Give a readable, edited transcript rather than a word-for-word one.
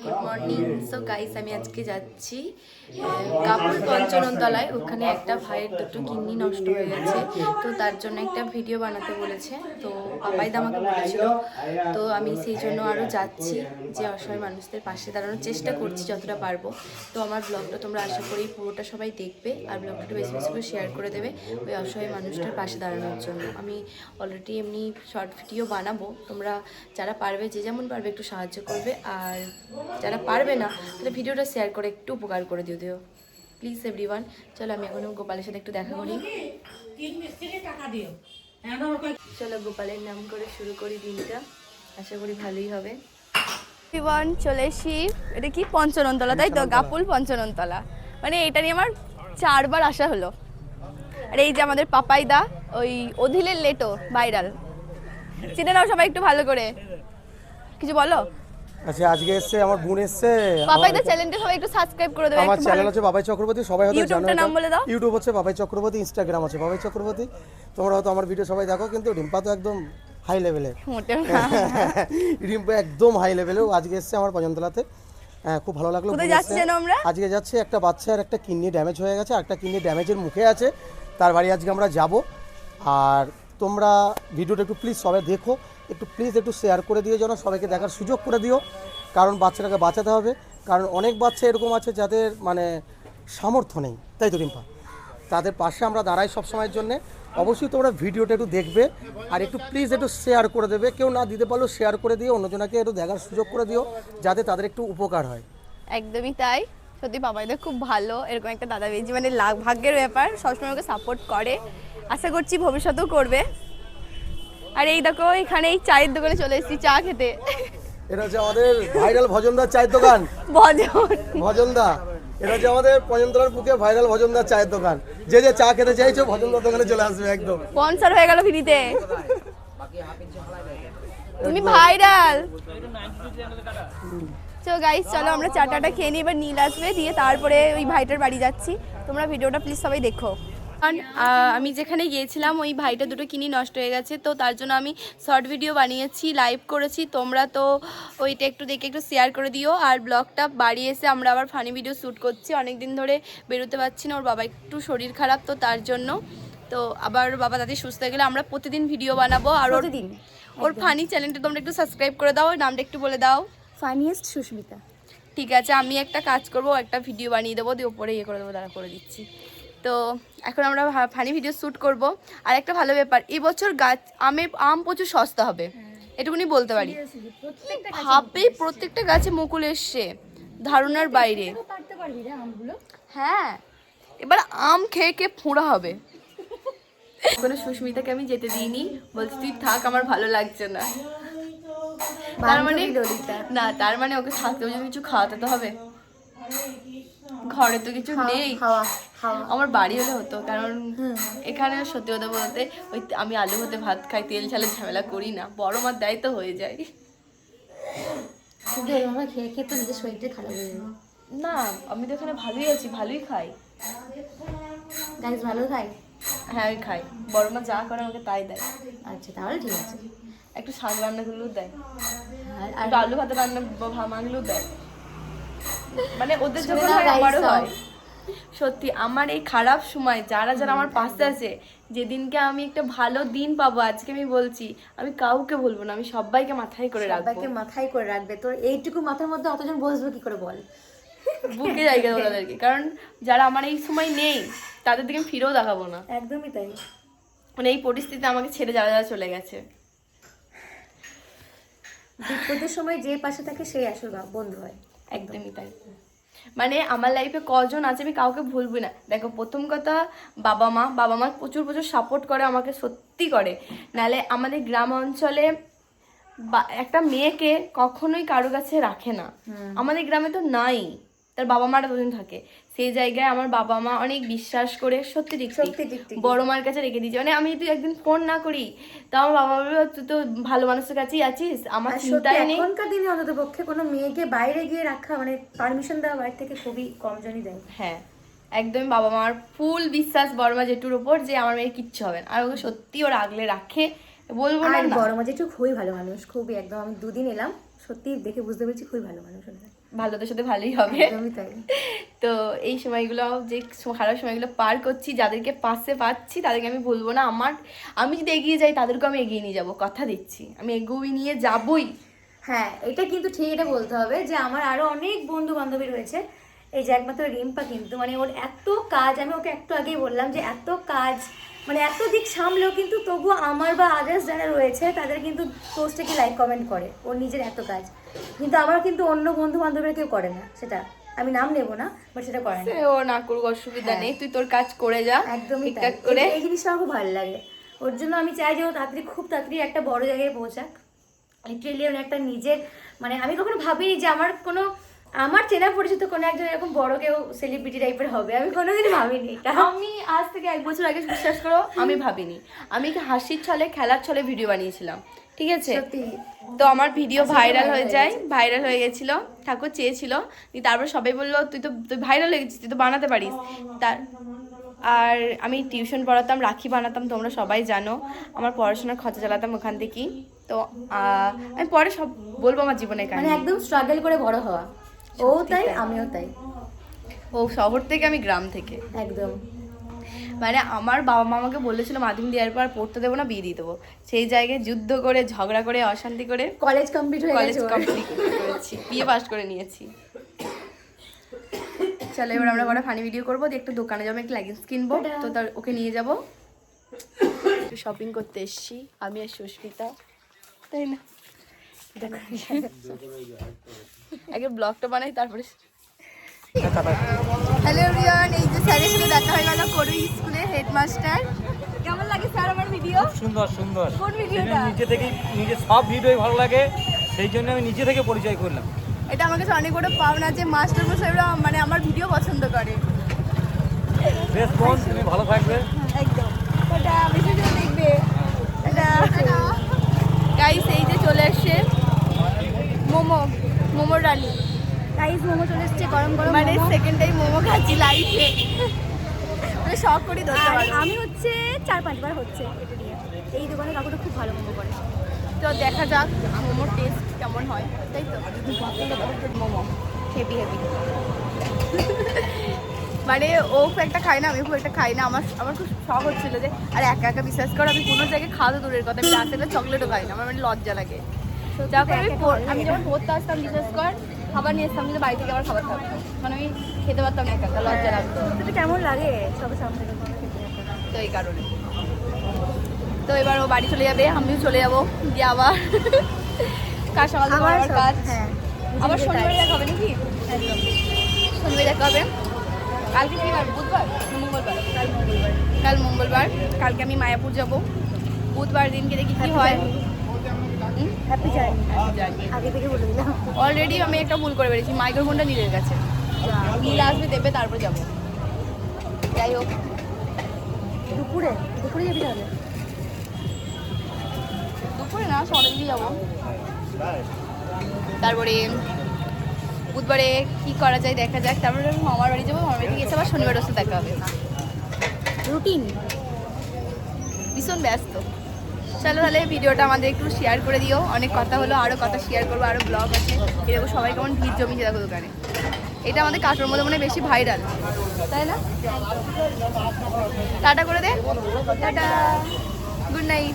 Good morning. So guys, আমি আজকে যাচ্ছি কাপুর পঞ্চননতলায়। ওখানে একটা ভাইয়ের দুটো কিডনি নষ্ট হয়ে গেছে, তো তার জন্য একটা ভিডিও বানাতে বলেছে। তো পাপাইদা আমাকে বলেছিল, তো আমি সেই জন্য আরও যাচ্ছি, যে অসহায় মানুষদের পাশে দাঁড়ানোর চেষ্টা করছি যতটা পারবো। তো আমার ব্লগটা তোমরা আশা করি পুরোটা সবাই দেখবে, আর ব্লগটা একটু বেশি বেশি করে শেয়ার করে দেবে ওই অসহায় মানুষটার পাশে দাঁড়ানোর জন্য। আমি অলরেডি এমনি শর্ট ভিডিও বানাবো, তোমরা যারা পারবে, যে যেমন পারবে একটু সাহায্য করবে, আর যারা পারবে না তাহলে ভিডিওটা শেয়ার করে একটু উপকার করে দিও প্লিজ এভরিওয়ান। চলো আমি এখন গোপালের সাথে একটু দেখা করি। চলো গোপালের নাম করে শুরু করি দিনটা, আশা করি ভালোই হবে। এভরিওয়ান, চলে এসি। এটা কি পঞ্চননতলা, তাই তো? কাপুর পঞ্চননতলা, মানে এটা নিয়ে আমার 4 বার আসা হলো। আর এই যে আমাদের পাপাইদা, ওই অধিলের লেটো ভাইরাল, চিনে নাও সবাই একটু ভালো করে, কিছু বলো। আচ্ছা, আজকে এসেছে আমার বোন এসেছে। পাপাইদা চ্যানেলটা সবাই একটু সাবস্ক্রাইব করে দেবে। আমার চ্যানেল হচ্ছে বাবাই চক্রবর্তী, সবাই হয়তো জানো। ইউটিউবটা নাম বলে দাও। ইউটিউব হচ্ছে বাবাই চক্রবর্তী, ইনস্টাগ্রাম আছে বাবাই চক্রবর্তী। তোমরা হয়তো আমার ভিডিও সবাই দেখো, কিন্তু রিম্পা তো একদম হাই লেভেলের। রিম্পা একদম হাই লেভেলের। আজকে এসেছে আমার পঞ্চনতলাতে, খুব ভালো লাগলো। কোথায় যাচ্ছি জানো আমরা? আজকে যাচ্ছি একটা বাচ্চার একটা কিডনি ড্যামেজ হয়ে গেছে, একটা কিডনি ড্যামেজের মুখে আছে, তার বাড়ি আজকে আমরা যাব। আর তোমরা ভিডিওটা একটু প্লিজ সবাই দেখো, একটু প্লিজ একটু শেয়ার করে দিও, যেন সবাইকে দেখার সুযোগ করে দিও, কারণ বাচ্চাটাকে বাঁচাতে হবে। কারণ অনেক বাচ্চা এরকম আছে যাদের মানে সামর্থ্য নেই, তাই তো রিম্পা? তাদের পাশে আমরা দাঁড়াই সবসময়ের জন্যে। অবশ্যই তোমরা ভিডিওটা একটু দেখবে, আর একটু প্লিজ একটু শেয়ার করে দেবে। কেউ না দিতে পারলেও শেয়ার করে দিও, অন্যজনকে একটু দেখার সুযোগ করে দিও, যাতে তাদের একটু উপকার হয়। একদমই তাই। সত্যি পাপাইদা খুব ভালো, এরকম একটা দাদা পেয়েছি, মানে ভাগ্যের ব্যাপার। সবসময় ওকে সাপোর্ট করে, আশা করছি ভবিষ্যতেও করবে। আর এই দেখো, এখানে এই চায়ের দোকানে চলে এসেছি চা খেতে। এটা হচ্ছে আমাদের ভাইরাল ভজনদার চায়ের দোকান। ভজনদা, এটা হচ্ছে আমাদের পঞ্চনতলার বুকে ভাইরাল ভজনদার চায়ের দোকান। যে যে চা খেতে চাইছো ভজনদার দোকানে চলে আসবে একদম। স্পন্সর হয়ে গেল ফ্রিতে। তুমি ভাইরাল। তো গাইস, চলো আমরা চাটাটা খেয়ে নিই, এবার নীল আসবে, দিয়ে তারপরে ওই ভাইটার বাড়ি যাচ্ছি। তোমরা ভিডিওটা প্লিজ সবাই দেখো। আমি যেখানে গিয়েছিলাম ওই ভাইটা দুটো কিডনি নষ্ট হয়ে গেছে, তো তার জন্য আমি শর্ট ভিডিও বানিয়েছি, লাইভ করেছি। তোমরা তো ওইটা একটু দেখে একটু শেয়ার করে দিও। আর ব্লগটা বাড়ি এসে আমরা আবার ফানি ভিডিও শ্যুট করছি, অনেক দিন ধরে বেরোতে পারছি না, ওর বাবা একটু শরীর খারাপ, তো তার জন্য। তো আবার বাবা তাদের সুস্থ হয়ে গেলে আমরা প্রতিদিন ভিডিও বানাবো। আর ওর ফানি চ্যানেলটা তোমরা একটু সাবস্ক্রাইব করে দাও, নামটা একটু বলে দাও। ফানিয়েস্ট সুস্মিতা। ঠিক আছে, আমি একটা কাজ করবো, একটা ভিডিও বানিয়ে দেবো, দিয়ে ওপরে ইয়ে করে দেবো, দাঁড়া করে দিচ্ছি। তো এখন আমরা ফানি ভিডিও শ্যুট করব। আর একটা ভালো ব্যাপার, এবছর আম প্রচুর সস্তা হবে, এটুকুনি বলতে পারি। ভাবে প্রত্যেকটা গাছে মুকুল এসছে, ধারণার বাইরে। হ্যাঁ, এবার আম খেয়ে খেয়ে ফোঁড়া হবে। কোনো সুস্মিতাকে আমি যেতে দিইনি, বলছি তুই থাক, আমার ভালো লাগছে না। তার মানে ওকে থাকতে কিছু খাওয়াতে তো হবে, ঘরে তো কিছু নেই। আমার বাড়ি হলে হতো, কারণ এখানে সত্যি কথা বলতে ওই আমি আলু হতে ভাত খাই, তেল ঝালে ঝামেলা করি না, বড় মার দেয় তো হয়ে যায়। না, আমি তো এখানে ভালোই আছি, ভালোই খাই। ভালো খাই? হ্যাঁ আমি খাই, বড় মা যা করে আমাকে তাই দেয়। আচ্ছা, তাহলে ঠিক আছে। একটু শাক রান্নাগুলো দেয়, আর আলু ভাতে রান্না মাগুলো দেয়, মানে ওদের যখন আমারও হয়। সত্যি আমার এই খারাপ সময় যারা যারা আমার পাশে আছে, যেদিনকে আমি একটা ভালো দিন পাবো, আজকে আমি বলছি আমি কাউকে বলবো না, আমি সবাইকে মাথায় করে রাখবে। তোর এইটুকু মাথার মধ্যে অতজন বসবে কি করে বল? বুকে জায়গা দেবো তাদেরকে, কারণ যারা আমার এই সময় নেই তাদের দিকে আমি ফিরেও দেখাবো না। একদমই তাই। মানে এই পরিস্থিতিতে আমাকে ছেড়ে যারা যারা চলে গেছে, বিপদের সময় যে পাশে থাকে সেই আসল বন্ধু হয়। একদমই তাই। মানে আমার লাইফে কজন আছে আমি কাউকে ভুলবো না। দেখো, প্রথম কথা বাবা মা প্রচুর প্রচুর সাপোর্ট করে আমাকে, সত্যি করে। নাহলে আমাদের গ্রাম অঞ্চলে একটা মেয়েকে কখনোই কারো কাছে রাখে না, আমাদের গ্রামে তো নাই, তার বাবা মারা দুদিন থাকে। সেই জায়গায় আমার বাবা মা অনেক বিশ্বাস করে সত্যি দিক বড় মার কাছে রেখে দিয়েছে। মানে আমি যদি একদিন ফোন না করি, তা আমার বাবা বলবে তুই তো ভালো মানুষের কাছেই আছিস, আমার চিন্তাই নেই। এখনকার দিনে অন্তত পক্ষে কোনো মেয়েকে বাইরে গিয়ে রাখা, মানে পারমিশন দেওয়া বাইরে থেকে খুবই কম জনই দেয়। হ্যাঁ, একদম বাবা মার ফুল বিশ্বাস বড় মা জেঠুর উপর, যে আমার মেয়ের কিচ্ছু হবে না। আর ওকে সত্যি ওরা আগলে রাখে, বলবো না। বড় মা জেঠু খুবই ভালো মানুষ, খুবই একদম। আমি 2 দিন এলাম, সত্যি দেখে বুঝতে পেরেছি খুবই ভালো মানুষ ওনারা। ভালোদের সাথে ভালোই হবে। একদমই তাই। তো এই সময়গুলো যে খারাপ সময়গুলো পার করছি, যাদেরকে পাশে পাচ্ছি তাদেরকে আমি বলবো না আমি যদি এগিয়ে যাই তাদেরকেও আমি এগিয়ে নিয়ে যাবো, কথা দিচ্ছি আমি এগিয়ে নিয়ে যাবই। হ্যাঁ এটা কিন্তু ঠিক, এটা বলতে হবে যে আমার আরো অনেক বন্ধু বান্ধবী রয়েছে, এই যে একমাত্র রিম্পা কিন্তু মানে ওর এত কাজ, আমি ওকে একটু আগেই বললাম যে এত কাজ মানে এত দিক সামলেও কিন্তু তবুও আমার বা আদার্স যারা রয়েছে তাদের কিন্তু পোস্টে কি লাইক কমেন্ট করে, ওর নিজের এত কাজ। কিন্তু আমার কিন্তু অন্য বন্ধু বান্ধবীরা কেউ করে না, সেটা আমি নাম নেবো না, বাট সেটা করে না। ও না করুক, অসুবিধা নেই, তুই তোর কাজ করে যা একদমই তাই। ঠিকঠাক করে। এই জিনিসটা আমার খুব ভালো লাগে, ওর জন্য আমি চাই যে ও খুব তাড়াতাড়ি একটা বড় জায়গায় পৌঁছাক। লিটারেলি একটা নিজের মানে আমি কখনো ভাবিনি যে আমার চেনা পরিচিত কোনো একজন এরকম বড় কেউ সেলিব্রিটি টাইপের হবে, আমি কোনোদিন ভাবিনি এটা। আমি আজ থেকে 1 বছর আগে বিশ্বাস করো আমি ভাবিনি, আমি হাসির ছলে খেলার ছলে ভিডিও বানিয়েছিলাম, ঠিক আছে? সত্যি তো আমার ভিডিও ভাইরাল হয়ে গেছিল, ঠাকুর চেয়েছিল, তারপর সবাই বললো তুই ভাইরাল হয়ে গেছিস, তুই তো বানাতে পারিস। আর আমি টিউশন পড়াতাম, রাখি বানাতাম, তোমরা সবাই জানো আমার পড়াশোনার খরচা চালাতাম ওখান থেকেই। তো আমি পরে সব বলবো আমার জীবনের মানে কাহিনী। একদম স্ট্রাগল করে বড় হওয়া, ও তাই আমিও তাই। ও শহর থেকে, আমি গ্রাম থেকে। একদম মানে আমার বাবা মা আমাকে বলেছিল মাধ্যমিক দেওয়ার পর পড়তে দেবো না, বিয়ে দিয়ে দেবো, সেই জায়গায় যুদ্ধ করে ঝগড়া করে অশান্তি করে কলেজ কমপ্লিট হয়ে কলেজ গেছে, কমপ্লিট করেছি, বিয়ে পাস করে নিয়েছি। চলো এবার আমরা একটা ফানি ভিডিও করবো, একটু দোকানে যাবো, একটু লেগিংস কিনবো, তো তার ওকে নিয়ে যাবো, একটু শপিং করতে এসছি আমি আর সুস্মিতা, তাই না? আগে ব্লগটা বানাই তারপরে। হ্যালো এভরিওয়ান, এই যে স্যারের সাথে দেখা হয়ে গেল, করুই স্কুলের হেডমাস্টার। কেমন লাগে স্যার আমার ভিডিও? সুন্দর সুন্দর। কোন ভিডিওটা? নিজে থেকে নিজে সব ভিডিওই ভালো লাগে, সেই জন্য আমি নিজে থেকে পরিচয় করলাম। এটা আমার কাছে অনেক বড় পাওনা যে মাস্টার মশাইরা মানে আমার ভিডিও পছন্দ করে। বেশ বোন, তুমি ভালো থাকবে। একদম, এটা বেশি করে দেখবে। এটা গাইস এই যে চলে আসছে মোমোর রানী। গাইস মোমো চলে এসেছে, গরম গরম মানে মোমো। সেকেন্ড টাইম মোমো খাচ্ছি লাইফে, মানে শখ করে ধরতে আর পারো। আমি হচ্ছে 4-5 বার হচ্ছে এটা দিয়ে। এই দোকানে কাকুটা খুব ভালো মোমো করে। তো দেখা যাক মোমোর টেস্ট কেমন হয়, তাই তো? মোমো হেভি মানে ও খুব একটা খায় না, আমি খুব একটা খাই না, আমার খুব শখ হচ্ছিল যে আর একা একা বিশ্বাস করো আমি কোনো জায়গায় খাওয়া দূরের কথা, আমি রাস্তায় চকলেটও খাই না, আমার মানে লজ্জা লাগে। যখন আমি যখন পড়তে আসতাম বিশ্বাস কর খাবার নিয়ে আসতাম, কিন্তু বাড়ি থেকে আবার খাবার থাকতো, মানে আমি খেতে পারতাম না, একা লজ্জা লাগতো। এটা কেমন লাগে সবার সামনে তো এই কারণে তো এবার ও বাড়ি চলে যাবে, আমিও চলে যাবো, দিয়ে আবার কাজ সকাল থেকে আবার কাজ। হ্যাঁ আবার শনিবারে দেখা হবে নাকি? একদম শনিবারে দেখা হবে। কালকে কি বার? বুধবার না মঙ্গলবার? কাল মঙ্গলবার। কালকে আমি মায়াপুর যাব, বুধবার দিনকে দেখি কি হয়। হ্যাপি জার্নি, আগে থেকে বলে দিলাম। অলরেডি আমি একটা ভুল করে বেরিয়েছি, মাইক্রোফোনটা নীলের কাছে, নীল আসবে দেবে তারপর যাব। যাই হোক দুপুরে যাবি তাহলে? দুপুরে না, সকালে দিয়ে যাবো। তারপরে বুধবারে কি করা যায় দেখা যাক, তারপরে আমি মামার বাড়ি যাবো, মামার বাড়ি গেছে আবার শনিবার ওর সাথে দেখা হবে। রুটিন ভীষণ ব্যস্ত। চলো তাহলে ভিডিওটা আমাদের একটু শেয়ার করে দিও, অনেক কথা হলো, আরও কথা শেয়ার করবো, আরও ব্লগ আছে, এরকম সবাই কেমন ভিড় জমিয়েছে দেখো দোকানে। এটা আমাদের কাটোর মধ্যে মনে হয় বেশি ভাইরাল, তাই না? টাটা করে দে, টাটা, গুড নাইট।